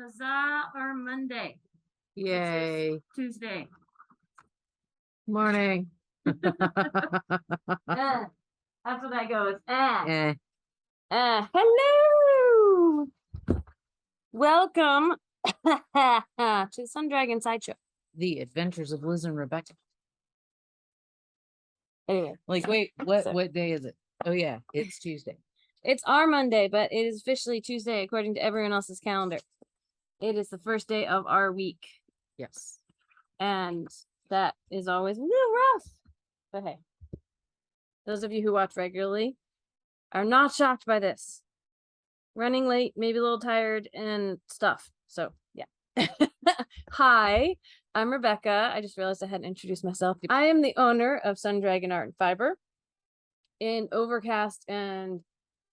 Huzzah or Monday? Yay. Tuesday. Morning. That's what that goes. Hello. Welcome to Sun Dragon Sideshow. The Adventures of Liz and Rebecca. Anyway, wait, what day is it? Oh yeah, it's Tuesday. It's our Monday, but it is officially Tuesday according to everyone else's calendar. It is the first day of our week. Yes. And that is always a little rough. But hey, those of you who watch regularly are not shocked by this. Running late, maybe a little tired and stuff. So yeah. Hi, I'm Rebecca. I just realized I hadn't introduced myself. I am the owner of Sun Dragon Art and Fiber in Overcast, and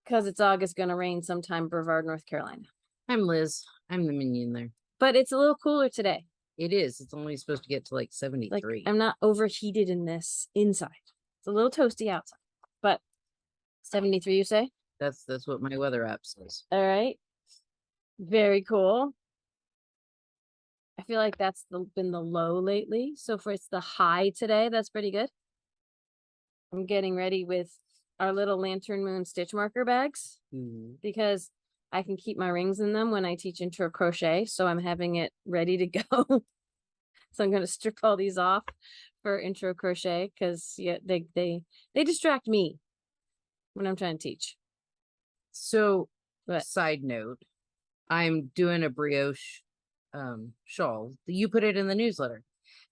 because it's August, gonna rain sometime, Brevard, North Carolina. I'm Liz. I'm the minion there. But it's a little cooler today. It is. It's only supposed to get to like 73. Like, I'm not overheated in this inside. It's a little toasty outside, but 73, you say? That's what my weather app says. All right. Very cool. I feel like that's been the low lately. So for it's the high today, that's pretty good. I'm getting ready with our little Lantern Moon stitch marker bags because I can keep my rings in them when I teach intro crochet. So I'm having it ready to go. So I'm going to strip all these off for intro crochet because yeah, they distract me when I'm trying to teach. So, side note, I'm doing a brioche shawl. You put it in the newsletter.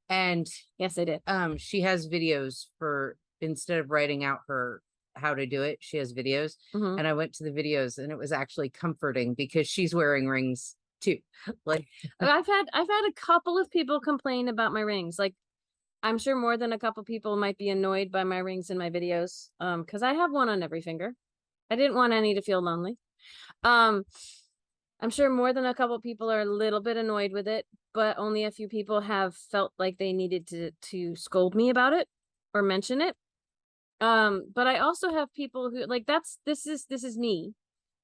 And yes, I did. She has videos for, instead of writing out her how to do it, she has videos. And I went to the videos and it was actually comforting because she's wearing rings too. Like I've had a couple of people complain about my rings. Like I'm sure more than a couple people might be annoyed by my rings in my videos. Because I have one on every finger. I didn't want any to feel lonely. I'm sure more than a couple people are a little bit annoyed with it, but only a few people have felt like they needed to scold me about it or mention it. But I also have people who like this is me,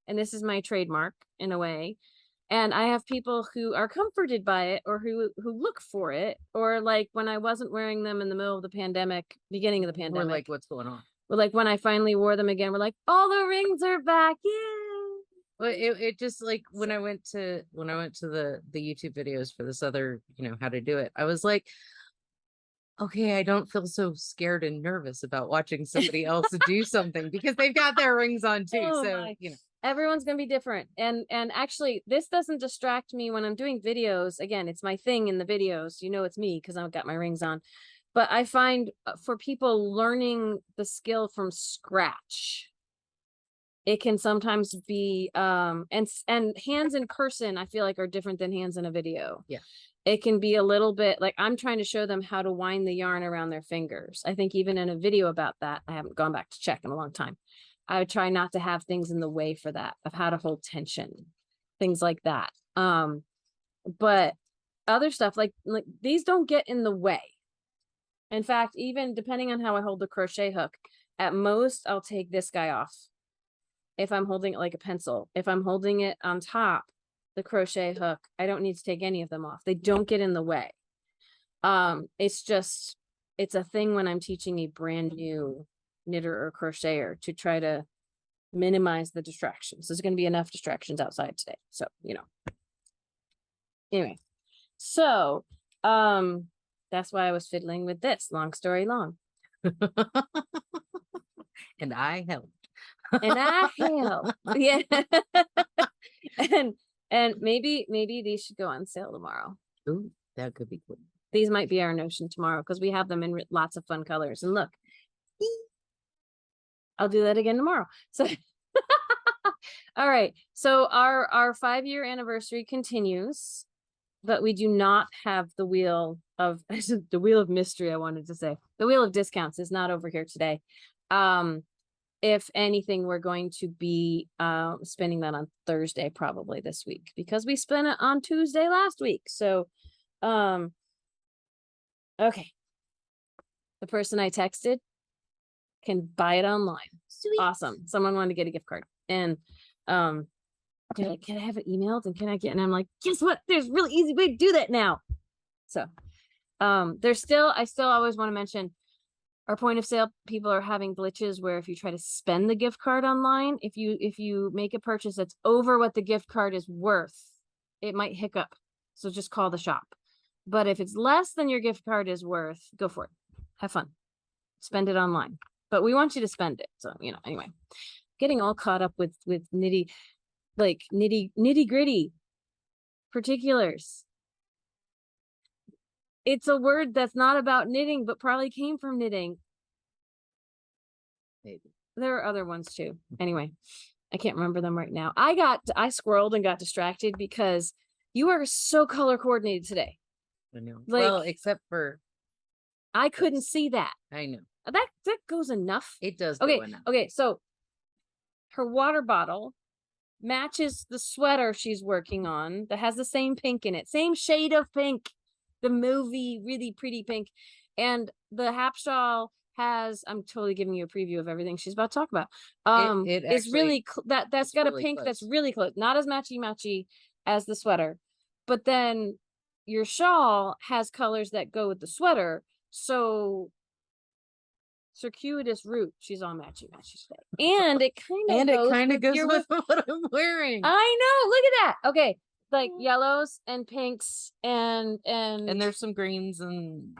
and this is my trademark in a way. And I have people who are comforted by it or who look for it, or like when I wasn't wearing them in the middle of the pandemic, beginning of the pandemic. We're like, what's going on? Well, like when I finally wore them again, we're like, all the rings are back. Yeah. Well, it just like when I went to the YouTube videos for this other, how to do it, I was like, okay, I don't feel so scared and nervous about watching somebody else do something because they've got their rings on too. Oh so my. Everyone's gonna be different. And actually this doesn't distract me when I'm doing videos. Again, it's my thing in the videos. It's me because I've got my rings on. But I find for people learning the skill from scratch, it can sometimes be and hands in person I feel like are different than hands in a video. Yeah. It can be a little bit like I'm trying to show them how to wind the yarn around their fingers. I think even in a video about that, I haven't gone back to check in a long time. I would try not to have things in the way for that, of how to hold tension, things like that. But other stuff like these don't get in the way. In fact, even depending on how I hold the crochet hook, at most I'll take this guy off. If I'm holding it like a pencil, if I'm holding it on top, the crochet hook, I don't need to take any of them off. They don't get in the way. It's a thing when I'm teaching a brand new knitter or crocheter to try to minimize the distractions. There's going to be enough distractions outside today. So, anyway, so, that's why I was fiddling with this. Long story long. And I helped. And I helped. Yeah. And maybe these should go on sale tomorrow. Ooh, that could be cool. These might be our notion tomorrow because we have them in lots of fun colors. And look, I'll do that again tomorrow. So, all right. So our 5-year anniversary continues, but we do not have the wheel of mystery. I wanted to say the wheel of discounts is not over here today. If anything, we're going to be spending that on Thursday probably this week because we spent it on Tuesday last week. So, okay. The person I texted can buy it online. Sweet. Awesome. Someone wanted to get a gift card. And they're like, can I have it emailed and can I get, and I'm like, guess what? There's a really easy way to do that now. So, I still always want to mention our point of sale people are having glitches where if you try to spend the gift card online, if you make a purchase that's over what the gift card is worth, it might hiccup. So just call the shop. But if it's less than your gift card is worth, go for it. Have fun. Spend it online. But we want you to spend it. So, anyway. Getting all caught up with nitty gritty particulars. It's a word that's not about knitting, but probably came from knitting. Maybe. There are other ones too. Anyway, I can't remember them right now. I squirreled and got distracted because you are so color coordinated today. I know. Like, well, except for I couldn't see that. I know. That goes enough. It does okay, go enough. Okay, so her water bottle matches the sweater she's working on that has the same pink in it. Same shade of pink. The movie, really pretty pink. And the hap shawl has, I'm totally giving you a preview of everything she's about to talk about. It's really, that's got really a pink close. That's really close. Not as matchy as the sweater. But then your shawl has colors that go with the sweater. So circuitous route, she's all matchy today. And it kind of goes with what I'm wearing. I know, look at that. Okay. Like yellows and pinks and there's some greens and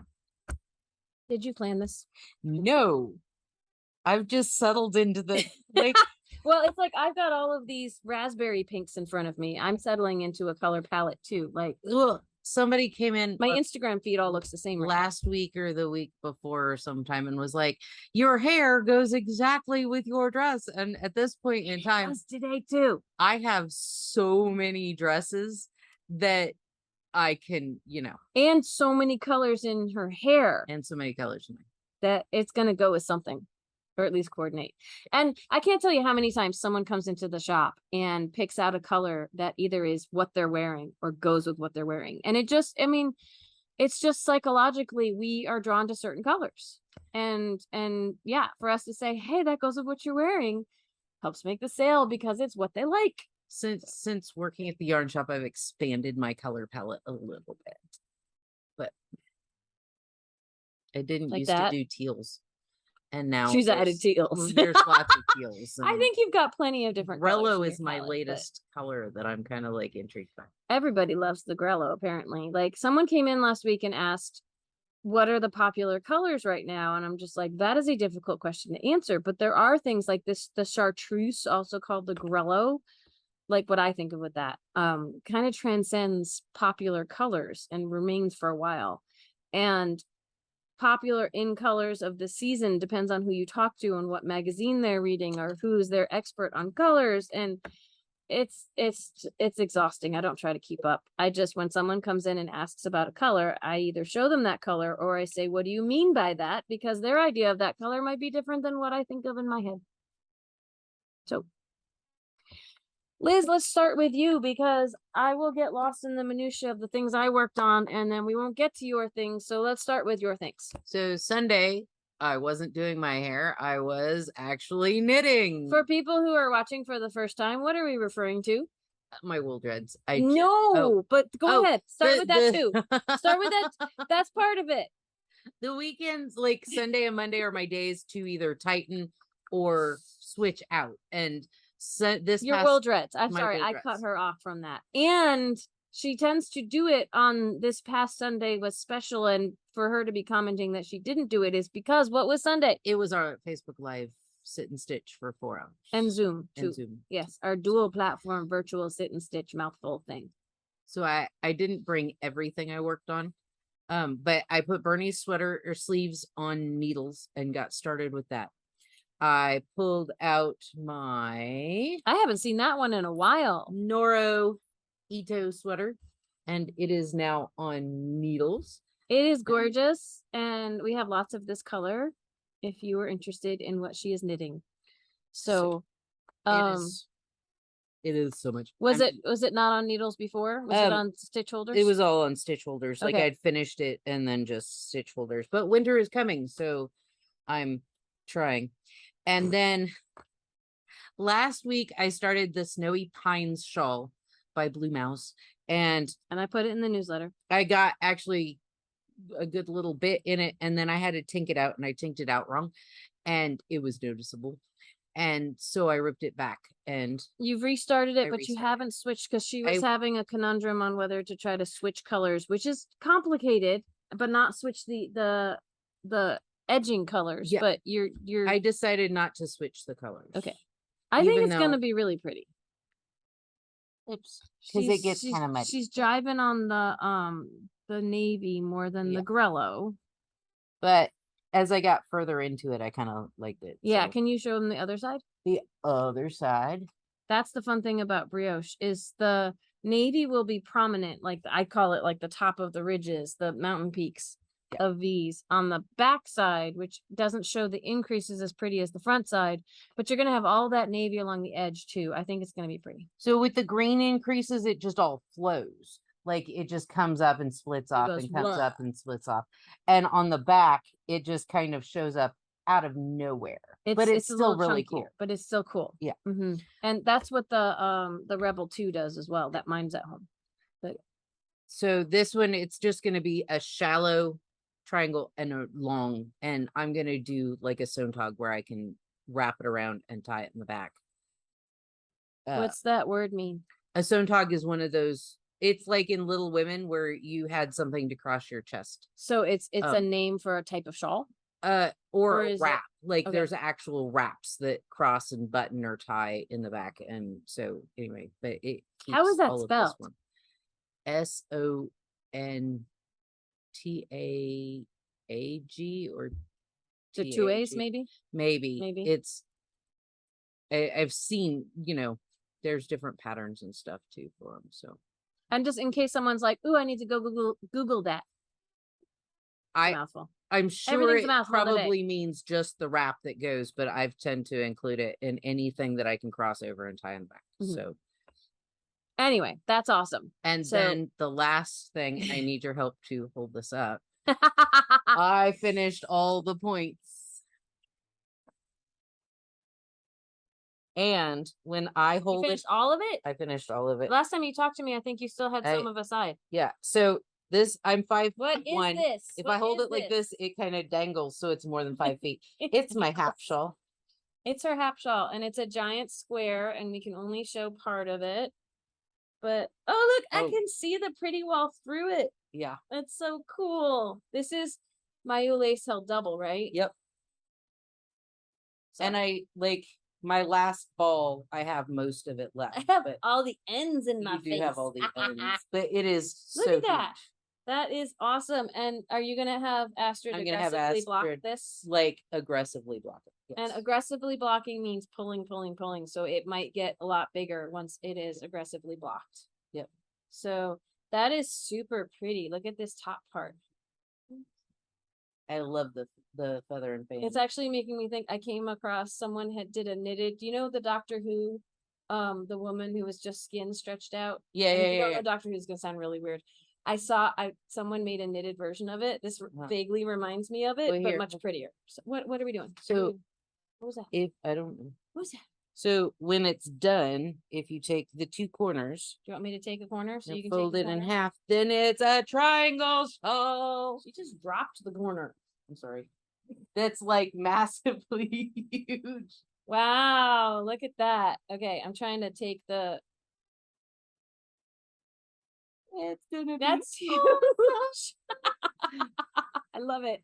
did you plan this? No. I've just settled into the like well, it's like I've got all of these raspberry pinks in front of me. I'm settling into a color palette too. Like, ugh, somebody came in my Instagram feed all looks the same last week or the week before or sometime and was like, your hair goes exactly with your dress. And at this point in time, today too, I have so many dresses that I can, and so many colors in her hair, and so many colors in that it's gonna go with something, or at least coordinate. And I can't tell you how many times someone comes into the shop and picks out a color that either is what they're wearing or goes with what they're wearing. And it's just psychologically we are drawn to certain colors. And yeah, for us to say, hey, that goes with what you're wearing helps make the sale because it's what they like. Since working at the yarn shop, I've expanded my color palette a little bit. But I didn't used to do teals. And now she's added teals. There's lots of teals. I think you've got plenty of different Grello is my latest color that I'm kind of like intrigued by. Everybody loves the Grello, apparently. Like someone came in last week and asked, what are the popular colors right now? And I'm just like, that is a difficult question to answer. But there are things like this, the chartreuse, also called the Grello, like what I think of with that, kind of transcends popular colors and remains for a while. And popular in colors of the season depends on who you talk to and what magazine they're reading or who's their expert on colors. And it's exhausting. I don't try to keep up. I just, when someone comes in and asks about a color, I either show them that color or I say, what do you mean by that? Because their idea of that color might be different than what I think of in my head. So Liz, let's start with you because I will get lost in the minutia of the things I worked on and then we won't get to your things. So let's start with your things. So Sunday, I wasn't doing my hair. I was actually knitting. For people who are watching for the first time, what are we referring to? My wool dreads. But go ahead. Start with that too. Start with that. That's part of it. The weekends, like Sunday and Monday, are my days to either tighten or switch out. And so your wool dreads. I'm sorry, I cut her off from that. And she tends to do it on this past Sunday was special. And for her to be commenting that she didn't do it is because what was Sunday? It was our Facebook Live sit and stitch for 4 hours. And Zoom too. And Zoom. Yes, our dual platform virtual sit and stitch mouthful thing. So I didn't bring everything I worked on. But I put Bernie's sweater or sleeves on needles and got started with that. I pulled out I haven't seen that one in a while. Noro Ito sweater, and it is now on needles. It is gorgeous, and we have lots of this color if you are interested in what she is knitting. So it is so much. Was it not on needles before? Was it on stitch holders? It was all on stitch holders. Okay. Like I'd finished it and then just stitch holders. But winter is coming, so I'm trying. And then Last week I started the Snowy Pines shawl by Blue Mouse, and I put it in the newsletter. I got actually a good little bit in it, and then I had to tink it out, and I tinked it out wrong, and it was noticeable. And so I ripped it back, and you've restarted it, I but you restarted haven't switched because she was having a conundrum on whether to try to switch colors, which is complicated, but not switch the edging colors. Yeah. But I decided not to switch the colors. Okay. I think it's gonna be really pretty. Oops. Because it gets She's- kind of muddy. She's driving on the navy more than the Grello. But as I got further into it, I kind of liked it. Yeah, so. can you show them the other side? The other side. That's the fun thing about brioche is the navy will be prominent, like I call it like the top of the ridges, the mountain peaks of these on the back side, which doesn't show the increases as pretty as the front side, but you're gonna have all that navy along the edge too. I think it's gonna be pretty. So with the green increases, it just all flows. Like it just comes up and splits off and comes up and splits off. And on the back, it just kind of shows up out of nowhere. But it's still really cool. But it's still cool. Yeah. And that's what the Rebel 2 does as well. That mine's at home. But so this one, it's just going to be a shallow triangle and a long. And I'm going to do like a sewn tog where I can wrap it around and tie it in the back. What's that word mean? A sewn tog is one of those. It's like in Little Women where you had something to cross your chest. So it's a name for a type of shawl? Or a wrap. Like there's actual wraps that cross and button or tie in the back. And so anyway, but it keeps how is that all spelled? SONTAAG or the 2 A's maybe? Maybe. It's I've seen, there's different patterns and stuff too for them. So and just in case someone's like, "Ooh, I need to go Google that." Mouthful. I'm sure it probably means just the wrap that goes, but I tend to include it in anything that I can cross over and tie in the back. So anyway, that's awesome. And then the last thing, I need your help to hold this up. I finished all the points. And when I hold finished all of it? I finished all of it. Last time you talked to me, I think you still had some of aside. Yeah. So this, I'm 5'1". What is this? If I hold it like this, it kind of dangles, so it's more than 5 feet. It's my half shawl. It's her half shawl, and it's a giant square, and we can only show part of it. But oh look, I can see the pretty wall through it. Yeah. That's so cool. This is Mayu lace held double, right? Yep. So. And I like my last ball, I have most of it left. I have all the ends in my face. You do have all the ends, but it is look at that. Huge. That is awesome. And are you gonna have Astrid aggressively block this? Like aggressively block it. Yes. And aggressively blocking means pulling. So it might get a lot bigger once it is aggressively blocked. Yep. So that is super pretty. Look at this top part. I love the feather and fan. It's actually making me think I came across someone did a knitted. Do you know the Doctor Who, the woman who was just skin stretched out? Yeah. Doctor Who's gonna sound really weird. Someone made a knitted version of it. This vaguely reminds me of it, but much prettier. So what are we doing? So what was that? I don't know. What was that? So when it's done, if you take the two corners, do you want me to take a corner so you can fold it in half? Then it's a triangle shawl. She just dropped the corner. I'm sorry. That's like massively huge. Wow, look at that. Okay, I'm trying to take the. It's gonna be that's huge. I love it.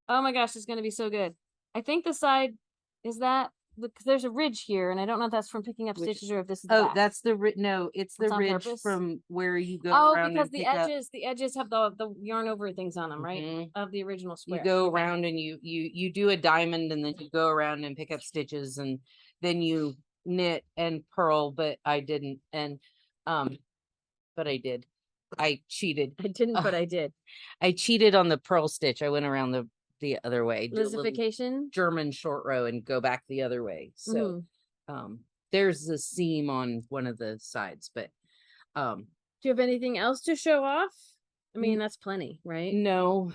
Oh my gosh, it's gonna be so good. I think the side is that because there's a ridge here, and I don't know if that's from picking up stitches or if this is. Oh, that's the no, it's the ridge from where you go. Oh, because the edges have the yarn over things on them, right? Of the original square. You go around and you do a diamond, and then you go around and pick up stitches, and then you knit and purl. But I didn't, and but I did. I cheated. I didn't, but I did. I cheated on the purl stitch. I went around the other way. Lisification? German short row and go back the other way. So there's a seam on one of the sides, but do you have anything else to show off? I mean, that's plenty, right? No.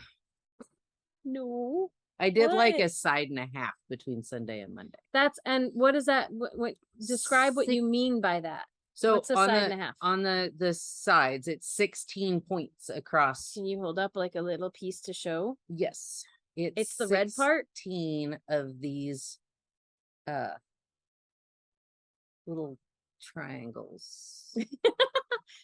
I did like What? a side and a half between Sunday and Monday. And what is that? What describe what you mean by that? So what's a on side and a half? On the sides, it's 16 points across. Can you hold up like a little piece to show? Yes. It's the red part? 16 of these little triangles.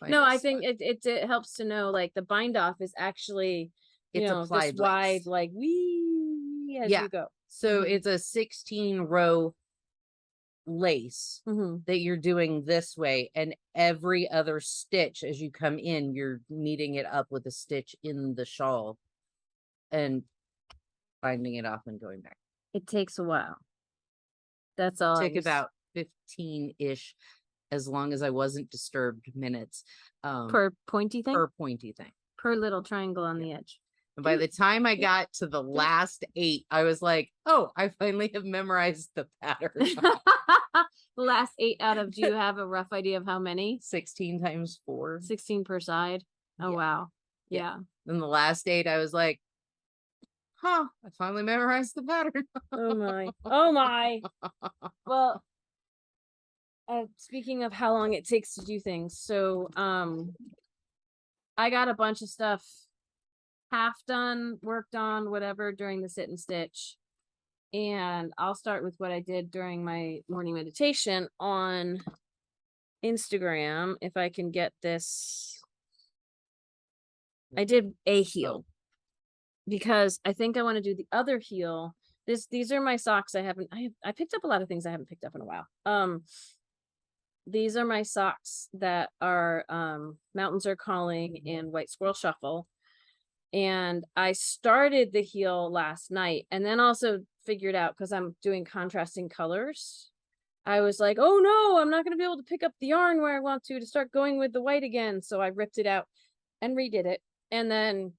No, I think it helps to know, like, the bind off is actually, it's applied this wide, like, wee as you go. So it's a 16 row lace that you're doing this way, and every other stitch as you come in, you're kneading it up with a stitch in the shawl and binding it off and going back. It takes a while. That's all. Took about 15-ish, as long as I wasn't disturbed, minutes. Per pointy thing? Per pointy thing. Per little triangle on the edge. And by the time I got to the last 8, I was like, oh, I finally have memorized the pattern. The last 8 out of, do you have a rough idea of how many? 16 times 4. 16 per side. Oh, wow. Yeah. Then the last 8, I was like, huh, I finally memorized the pattern. Oh my. Oh my. Well, speaking of how long it takes to do things, so I got a bunch of stuff half done, worked on, whatever, during the sit and stitch. And I'll start with what I did during my morning meditation on Instagram. If I can get this. I did a heel because I think I want to do the other heel. These are my socks. I picked up a lot of things I haven't picked up in a while. These are my socks that are Mountains Are Calling and White Squirrel Shuffle. And I started the heel last night, and then also figured out, because I'm doing contrasting colors, I was like, oh no, I'm not going to be able to pick up the yarn where I want to start going with the white again. So I ripped it out and redid it. And then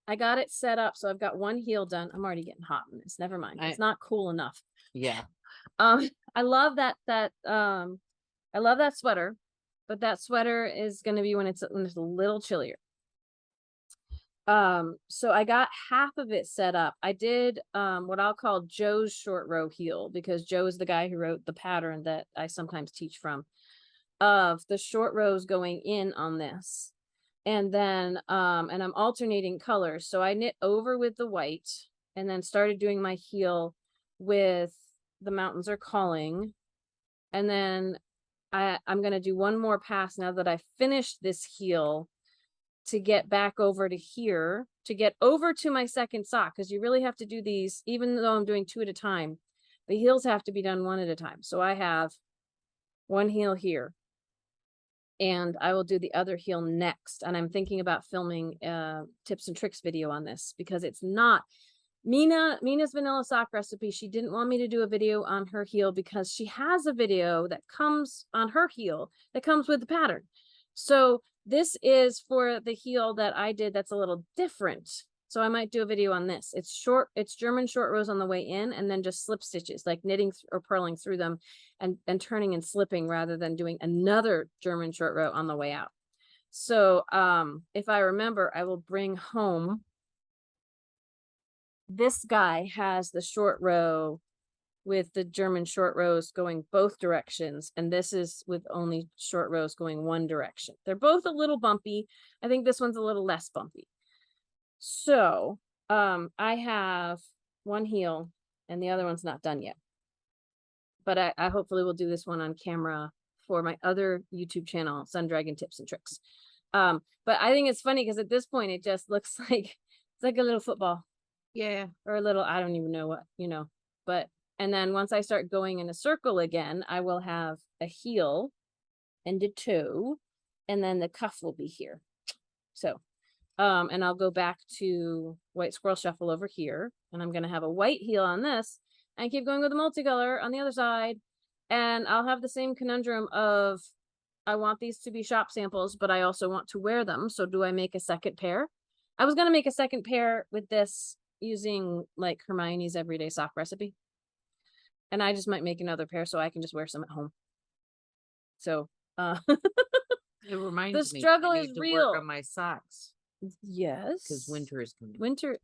I got it set up. So I've got one heel done. I'm already getting hot in this. Never mind. It's not cool enough. Yeah. I love that I love that sweater, but that sweater is going to be when it's a little chillier. So I got half of it set up. I did what I'll call Joe's short row heel, because Joe is the guy who wrote the pattern that I sometimes teach from, of the short rows going in on this. And then and I'm alternating colors. So I knit over with the white and then started doing my heel with the Mountains Are Calling. And then I'm going to do one more pass now that I finished this heel, to get back over to here, to get over to my second sock, because you really have to do these, even though I'm doing 2 at a time, the heels have to be done 1 at a time. So I have one heel here, and I will do the other heel next. And I'm thinking about filming a tips and tricks video on this, because it's not Mina's vanilla sock recipe. She didn't want me to do a video on her heel because she has a video that comes on her heel that comes with the pattern. So this is for the heel that I did that's a little different. So I might do a video on this. It's German short rows on the way in, and then just slip stitches, like knitting or purling through them and turning and slipping, rather than doing another German short row on the way out. So if I remember, I will bring home. This guy has the short row with the German short rows going both directions, and this is with only short rows going one direction. They're both a little bumpy. I think this one's a little less bumpy. So I have one heel and the other one's not done yet, but I hopefully will do this one on camera for my other YouTube channel, Sun Dragon Tips and Tricks. But I think it's funny because at this point it just looks like it's like a little football. Yeah. Or a little, I don't even know what, but, and then once I start going in a circle again, I will have a heel and a toe, and then the cuff will be here. So, and I'll go back to White Squirrel Shuffle over here, and I'm going to have a white heel on this, and keep going with the multicolor on the other side. And I'll have the same conundrum of, I want these to be shop samples, but I also want to wear them. So do I make a second pair? I was going to make a second pair with this using like Hermione's everyday sock recipe. And I just might make another pair so I can just wear some at home. So it reminds me, the struggle I is need to real work on my socks. Yes, because winter is coming. Winter,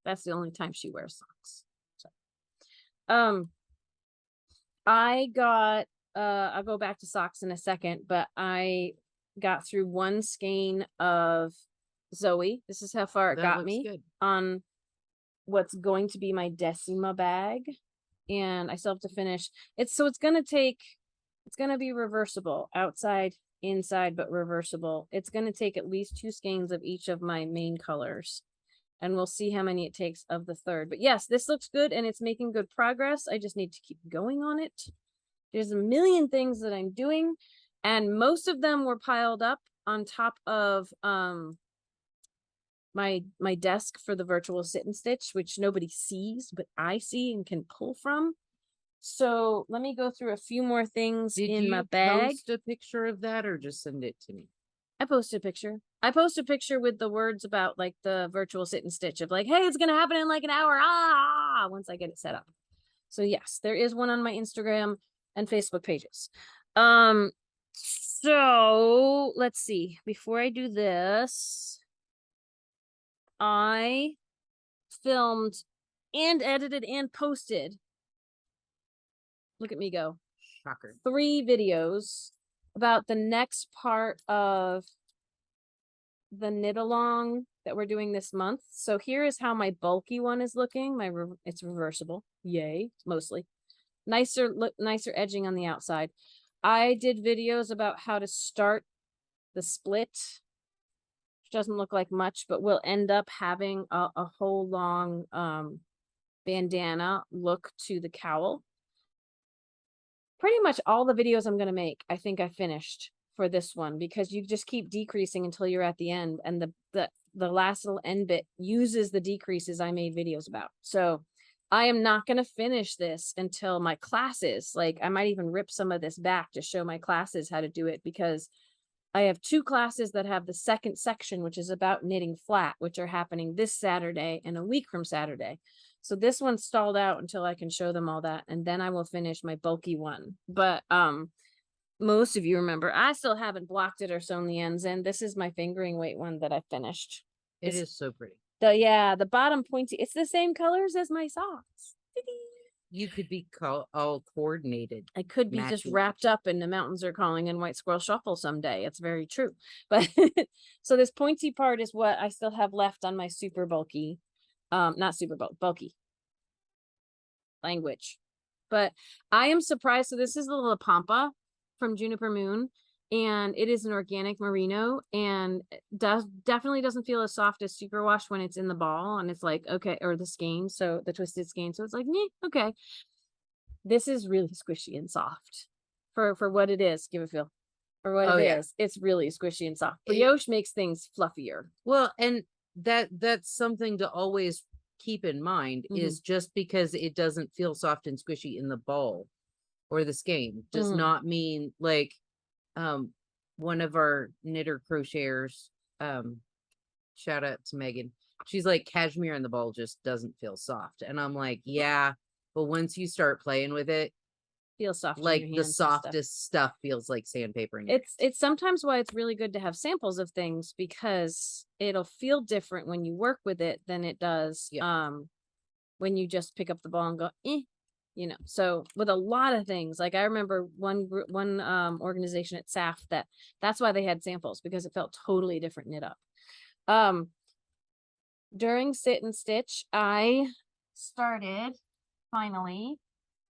That's the only time she wears socks. So, I got, I'll go back to socks in a second, but I got through one skein of Zoe. This is how far it got me on what's going to be my Decima bag. And I still have to finish. It's gonna be reversible, outside, inside, but reversible. It's gonna take at least 2 skeins of each of my main colors. And we'll see how many it takes of the third. But yes, this looks good and it's making good progress. I just need to keep going on it. There's a million things that I'm doing, and most of them were piled up on top of my desk for the virtual sit and stitch, which nobody sees, but I see and can pull from. So let me go through a few more things in my bag. Post a picture of that or just send it to me? I posted a picture. I posted a picture with the words about like the virtual sit and stitch of like, hey, it's gonna happen in like an hour. Once I get it set up. So yes, there is one on my Instagram and Facebook pages. So let's see. Before I do this, I filmed and edited and posted. Look at me go. Shocker. 3 videos about the next part of the knit along that we're doing this month. So here is how my bulky one is looking. It's reversible. Yay, mostly. Nicer edging on the outside. I did videos about how to start the split, which doesn't look like much, but we'll end up having a whole long bandana look to the cowl. Pretty much all the videos I'm going to make, I think I finished for this one, because you just keep decreasing until you're at the end, and the last little end bit uses the decreases I made videos about. So I am not going to finish this until my classes. Like, I might even rip some of this back to show my classes how to do it, because I have 2 classes that have the second section, which is about knitting flat, which are happening this Saturday and a week from Saturday. So this one's stalled out until I can show them all that, and then I will finish my bulky one. But most of you remember, I still haven't blocked it or sewn the ends in. This is my fingering weight one that I finished. It is so pretty. The bottom pointy, it's the same colors as my socks. You could be all coordinated. I could be just wrapped up in The Mountains Are Calling and White Squirrel Shuffle someday. It's very true. But so this pointy part is what I still have left on my super bulky, not super bulky language. But I am surprised. So this is the La Pampa from Juniper Moon, and it is an organic merino, and definitely doesn't feel as soft as superwash when it's in the ball, and it's like, okay, or the skein, so the twisted skein, so it's like, okay. This is really squishy and soft for what it is. Give a feel for what it is. It's really squishy and soft. Brioche makes things fluffier. Well, and that's something to always keep in mind, is just because it doesn't feel soft and squishy in the ball or the skein does not mean, like, one of our knitter crocheters, shout out to Megan, she's like, cashmere in the ball just doesn't feel soft, and I'm like, yeah, but once you start playing with it, feels soft, like the softest stuff feels like sandpaper. It's sometimes why it's really good to have samples of things, because it'll feel different when you work with it than it does when you just pick up the ball and go so with a lot of things, like I remember one organization at SAF that's why they had samples, because it felt totally different knit up. During sit and stitch, I started finally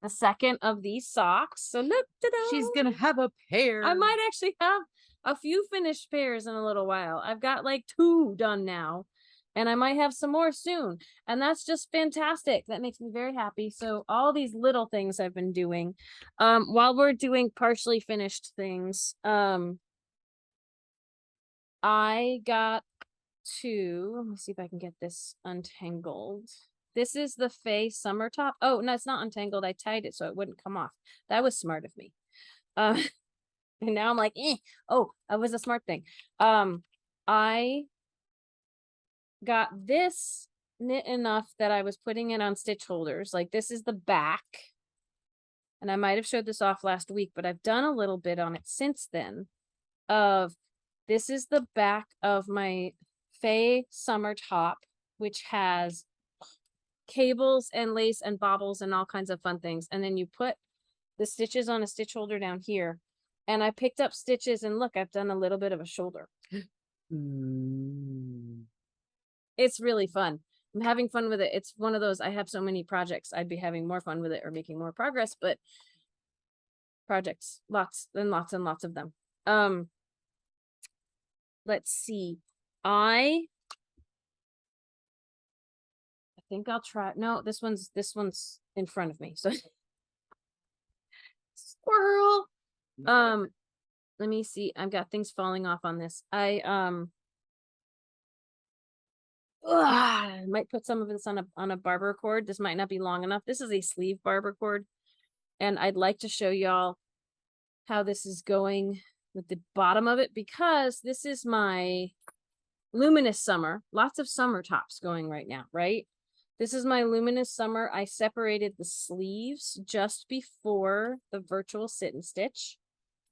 the second of these socks. So look, she's gonna have a pair. I might actually have a few finished pairs in a little while. I've got like 2 done now, and I might have some more soon, and that's just fantastic. That makes me very happy. So all these little things I've been doing while we're doing partially finished things, I got to, let me see if I can get this untangled. This is the Faye summer top. Oh, no, it's not untangled. I tied it so it wouldn't come off. That was smart of me. And now I'm like, oh, that was a smart thing. I got this knit enough that I was putting it on stitch holders. Like, this is the back. And I might have showed this off last week, but I've done a little bit on it since then. This is the back of my Faye summer top, which has cables and lace and baubles and all kinds of fun things. And then you put the stitches on a stitch holder down here. And I picked up stitches and look, I've done a little bit of a shoulder. It's really fun. I'm having fun with it. It's one of those, I have so many projects. I'd be having more fun with it or making more progress, but projects, lots and lots and lots of them. Let's see. I think I'll try. No, this one's in front of me. So squirrel. Let me see. I've got things falling off on this. I might put some of this on a barber cord. This might not be long enough. This is a sleeve barber cord, and I'd like to show y'all how this is going with the bottom of it, because this is my Luminous summer. Lots of summer tops going right now, right? This is my Luminous summer. I separated the sleeves just before the virtual sit and stitch,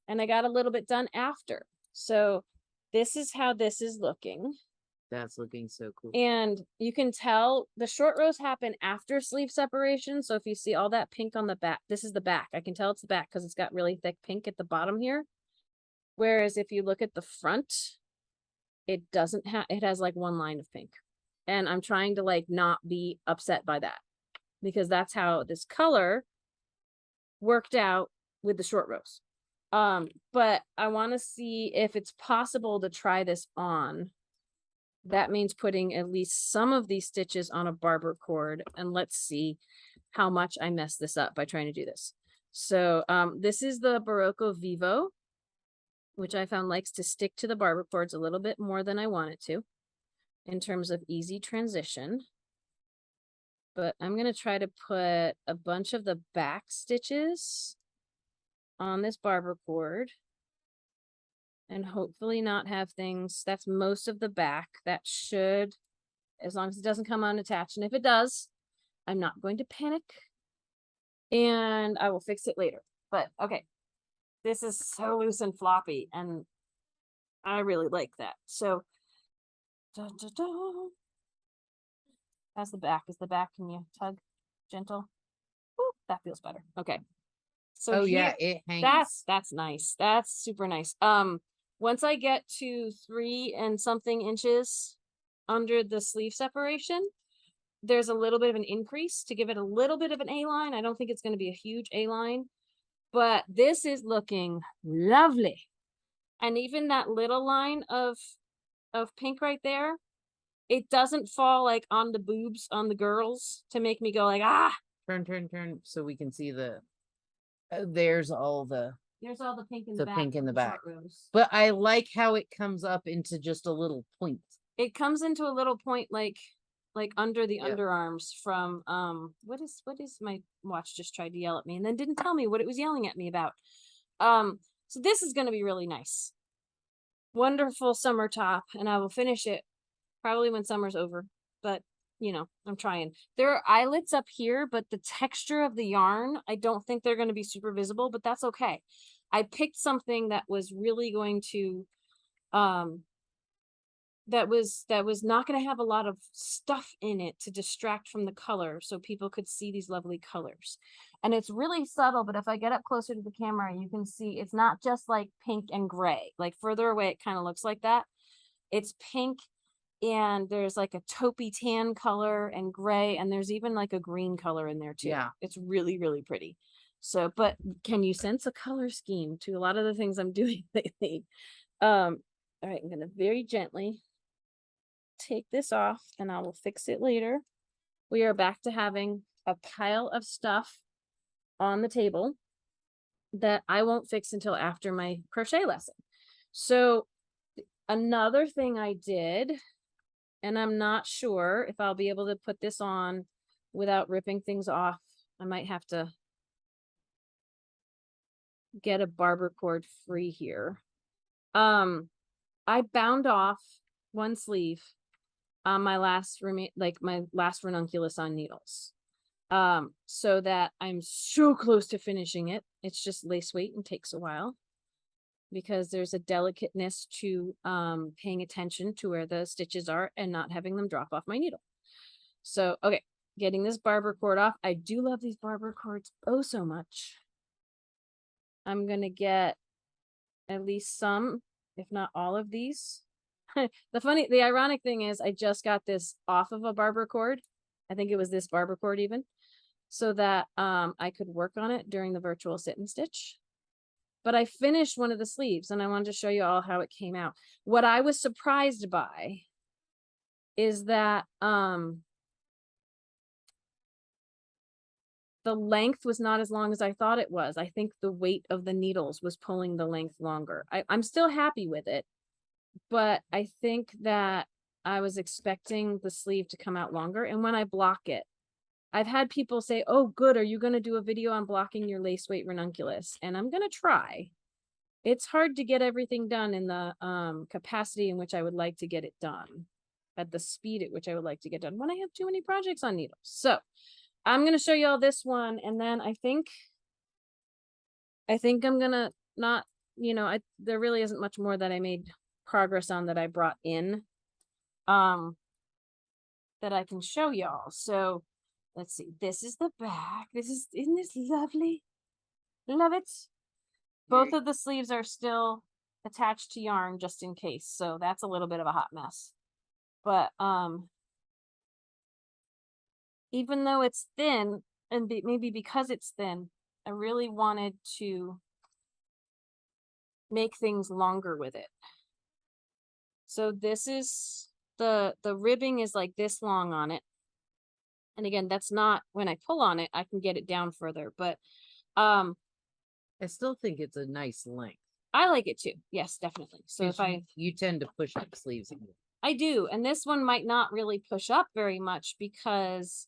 and I got a little bit done after. So this is how this is looking. That's looking so cool. And you can tell the short rows happen after sleeve separation. So if you see all that pink on the back, this is the back. I can tell it's the back because it's got really thick pink at the bottom here. Whereas if you look at the front, it doesn't have, it has like one line of pink. And I'm trying to like not be upset by that, because that's how this color worked out with the short rows. But I want to see if it's possible to try this on. That means putting at least some of these stitches on a barber cord, and let's see how much I mess this up by trying to do this. So this is the Barocco Vivo, which I found likes to stick to the barber cords a little bit more than I want it to in terms of easy transition. But I'm going to try to put a bunch of the back stitches on this barber cord and hopefully not have things. That's most of the back. That should, as long as it doesn't come unattached. And if it does, I'm not going to panic, and I will fix it later. But okay, this is so loose and floppy, and I really like that. So that's the back. Is the back, can you tug gentle? Ooh, that feels better. Okay. So yeah, it hangs. That's nice. That's super nice. Once I get to 3 and something inches under the sleeve separation, there's a little bit of an increase to give it a little bit of an A-line. I don't think it's going to be a huge A-line, but this is looking lovely. And even that little line of pink right there, it doesn't fall like on the boobs on the girls to make me go like, ah. Turn, so we can see the, there's all the pink in the back. Pink in the back. But I like how it comes up into just a little point. It comes into a little point like under the underarms from what is my watch just tried to yell at me and then didn't tell me what it was yelling at me about. So this is going to be really nice. Wonderful summer top, and I will finish it probably when summer's over, but you know, I'm trying. There are eyelets up here, but the texture of the yarn, I don't think they're going to be super visible, but that's okay. I picked something that was really going to, that was not going to have a lot of stuff in it to distract from the color, so people could see these lovely colors. And it's really subtle, but if I get up closer to the camera, you can see it's not just like pink and gray. Like further away, it kind of looks like that. It's pink, and there's like a taupey tan color and gray, and there's even like a green color in there too. Yeah, it's really, really pretty. So, but can you sense a color scheme to a lot of the things I'm doing lately? All right, I'm gonna very gently take this off, and I will fix it later. We are back to having a pile of stuff on the table that I won't fix until after my crochet lesson. So another thing I did, and I'm not sure if I'll be able to put this on without ripping things off. I might have to get a barber cord free here. I bound off one sleeve on my last ranunculus on needles. So that I'm so close to finishing it. It's just lace weight and takes a while, because there's a delicateness to paying attention to where the stitches are and not having them drop off my needle. So, okay, getting this barber cord off. I do love these barber cords oh so much. I'm gonna get at least some, if not all of these. The ironic thing is I just got this off of a barber cord. I think it was this barber cord even, so that I could work on it during the virtual sit and stitch. But I finished one of the sleeves and I wanted to show you all how it came out. What I was surprised by is that the length was not as long as I thought it was. I think the weight of the needles was pulling the length longer. I'm still happy with it, but I think that I was expecting the sleeve to come out longer. And when I block it, I've had people say, oh, good, are you going to do a video on blocking your lace weight ranunculus? And I'm going to try. It's hard to get everything done in the capacity in which I would like to get it done, at the speed at which I would like to get done when I have too many projects on needles. So I'm going to show you all this one. And then I think I'm going to not, there really isn't much more that I made progress on that I brought in that I can show y'all. So let's see. This is the back. Isn't this lovely? Love it. Both of the sleeves are still attached to yarn just in case. So that's a little bit of a hot mess. But even though it's thin, and maybe because it's thin, I really wanted to make things longer with it. So this is the ribbing is like this long on it. And again, that's not, when I pull on it, I can get it down further, but I still think it's a nice length. I like it too. Yes, definitely. So if you tend to push up sleeves. I do, and this one might not really push up very much because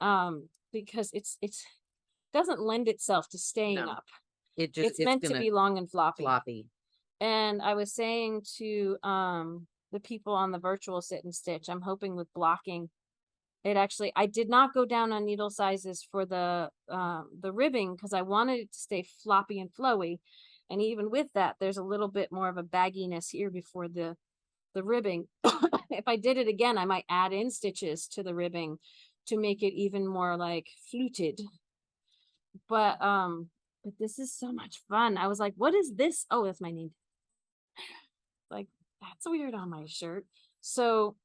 it's doesn't lend itself to staying up. It's meant to be long and floppy. And I was saying to the people on the virtual sit and stitch, I'm hoping with blocking, I did not go down on needle sizes for the ribbing because I wanted it to stay floppy and flowy. And even with that, there's a little bit more of a bagginess here before the ribbing. If I did it again, I might add in stitches to the ribbing to make it even more like fluted. But this is so much fun. I was like, what is this? Oh, that's my name. Like, that's weird on my shirt. So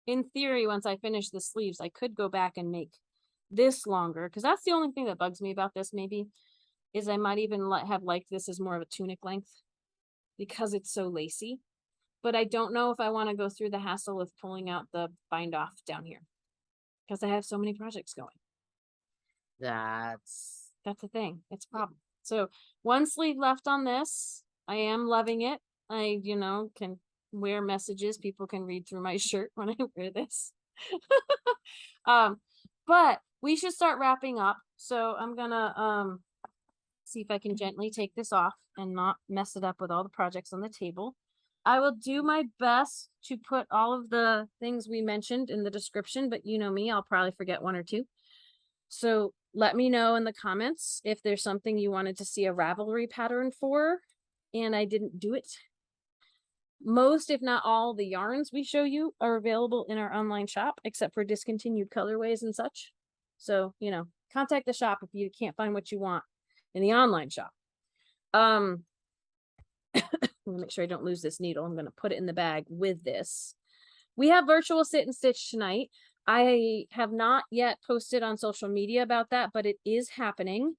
in theory, once I finish the sleeves, I could go back and make this longer, because that's the only thing that bugs me about this, maybe, is I might even have liked this as more of a tunic length because it's so lacy. But I don't know if I want to go through the hassle of pulling out the bind off down here because I have so many projects going. That's the thing. It's a problem. So one sleeve left on this. I am loving it. I, can wear messages. People can read through my shirt when I wear this. But we should start wrapping up. So I'm gonna see if I can gently take this off and not mess it up with all the projects on the table. I will do my best to put all of the things we mentioned in the description, but you know me, I'll probably forget one or two. So let me know in the comments if there's something you wanted to see a Ravelry pattern for, and I didn't do it. Most, if not all, the yarns we show you are available in our online shop, except for discontinued colorways and such. So, contact the shop if you can't find what you want in the online shop. Let me make sure I don't lose this needle. I'm going to put it in the bag with this. We have virtual sit and stitch tonight. I have not yet posted on social media about that, but it is happening.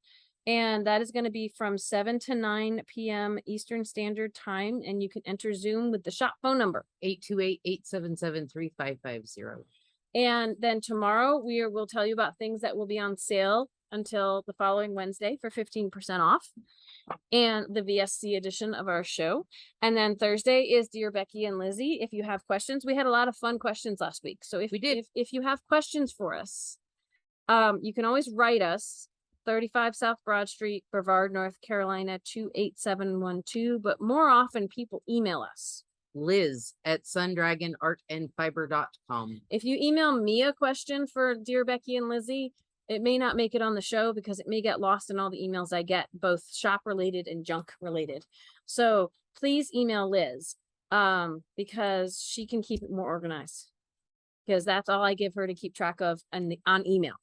And that is going to be from 7 to 9 p.m. Eastern Standard Time. And you can enter Zoom with the shop phone number, 828-877-3550. And then tomorrow we'll tell you about things that will be on sale until the following Wednesday for 15% off, and the VSC edition of our show. And then Thursday is Dear Becky and Lizzie. If you have questions, we had a lot of fun questions last week. So if you have questions for us, you can always write us, 35 South Broad Street, Brevard, North Carolina, 28712. But more often people email us. Liz@sundragonartandfiber.com. If you email me a question for Dear Becky and Lizzie, it may not make it on the show because it may get lost in all the emails I get, both shop related and junk related. So please email Liz because she can keep it more organized. because that's all I give her to keep track of on email.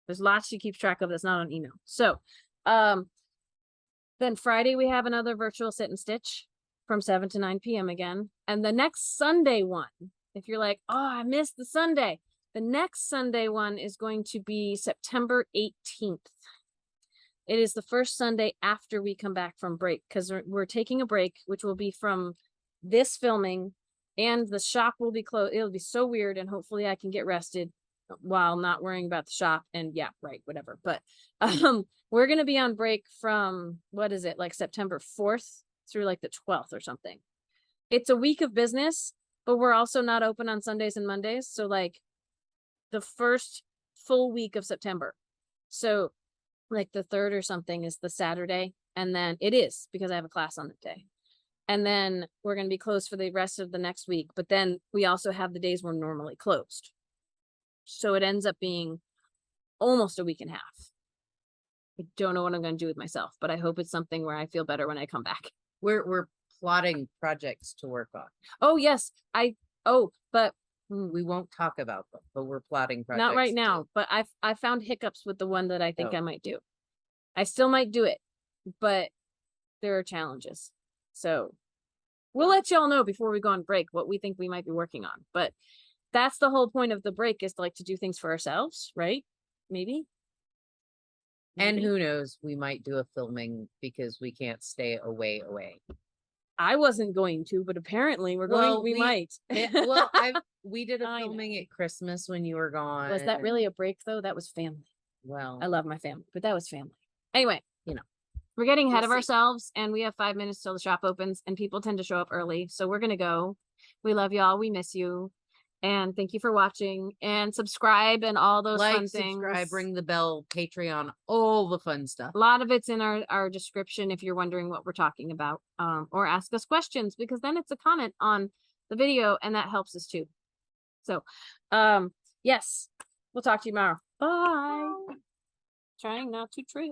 There's lots she keeps track of that's not on email. So, then Friday we have another virtual sit and stitch from 7 to 9 p.m. again. And the next Sunday one, if you're like, oh, I missed the Sunday, the next Sunday one is going to be September 18th. It is the first Sunday after we come back from break, because we're taking a break, which will be from this filming, and the shop will be closed. It'll be so weird, and hopefully I can get rested while not worrying about the shop. And yeah, right, whatever. But we're gonna be on break from, what is it, like September 4th through like the 12th or something. It's a week of business, but we're also not open on Sundays and Mondays. So like the first full week of September. So like the 3rd or something is the Saturday. And then it is, because I have a class on that day. And then we're going to be closed for the rest of the next week. But then we also have the days we're normally closed. So it ends up being almost a week and a half. I don't know what I'm going to do with myself, but I hope it's something where I feel better when I come back. We're plotting projects to work on. Oh, yes. But we won't talk about them, but we're plotting projects. Not right now, but I found hiccups with the one that I think I might do. I still might do it, but there are challenges. So we'll let y'all know before we go on break what we think we might be working on. But that's the whole point of the break, is to like to do things for ourselves, right? Maybe. And who knows, we might do a filming because we can't stay away. I wasn't going to, but apparently we might. Well, we did a filming at Christmas when you were gone. Was that really a break though? That was family. Well, I love my family, but that was family. Anyway, we're getting ahead of ourselves, and we have 5 minutes till the shop opens, and people tend to show up early. So we're going to go. We love y'all. We miss you. And thank you for watching, and subscribe and all those fun things. Subscribe, ring the bell, Patreon, all the fun stuff. A lot of it's in our description if you're wondering what we're talking about, or ask us questions, because then it's a comment on the video and that helps us too. So, yes, we'll talk to you tomorrow. Bye. Trying not to trip.